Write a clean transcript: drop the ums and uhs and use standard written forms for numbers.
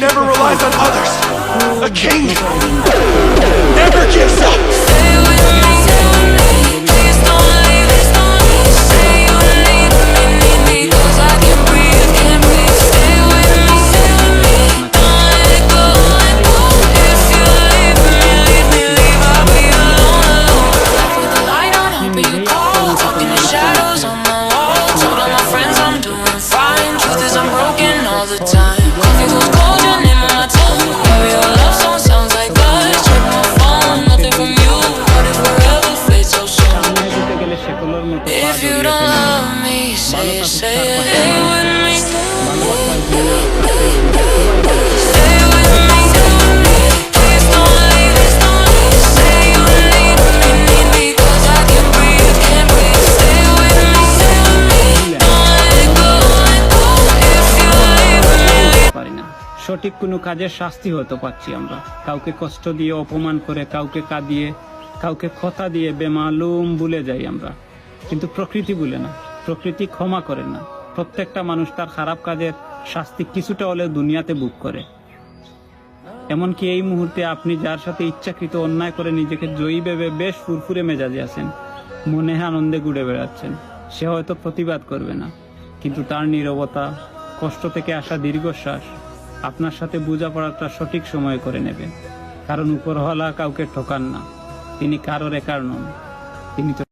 never relies on others. A king never gives up. Stay with me, please don't leave, Say you need me, 'cause I can't breathe, Stay with me, don't let go, If you leave me, I'll be alone. Left with the light on, hoping you call, talking in shadows on my wall. Told all my friends I'm doing fine, truth is I'm broken all the time. Coffee goes cold, your name on my tongue. Every love song sounds like us. Check my phone, nothing from you, but it forever fades so soon. If you don't love me, say it, Stay with me, Stay with me, please don't leave, Say you need me, 'cause I can't breathe, Stay with me, don't let go, If you leave me. পারি না। সঠিক কোনো কাজের শাস্তি হতে পাচ্ছি আমরা, কাউকে কষ্ট দিয়ে, অপমান করে, কাউকে কাঁদিয়ে, কাউকে কথা দিয়ে বেমালুম ভুলে যাই আমরা, কিন্তু প্রকৃতি ভুলে না, প্রকৃতি ক্ষমা করে না। প্রত্যেকটা মানুষ তার খারাপ কাজের শাস্তি কিছুটা হলে দুনিয়াতে ভোগ করে। এমনকি এই মুহূর্তে আপনি যার সাথে ইচ্ছাকৃত অন্যায় করে নিজেকে জয়ী ভেবে বেশ ফুরফুরে মেজাজে আছেন, মনে আনন্দে ঘুরে বেড়াচ্ছেন, সে হয়তো প্রতিবাদ করবে না, কিন্তু তার নীরবতা, কষ্ট থেকে আসা দীর্ঘশ্বাস আপনার সাথে বোঝাপড়াটা সঠিক সময় করে নেবে। কারণ উপরওয়ালা কাউকে ঠকান না, তিনি কারোর একার নন, তিনি তো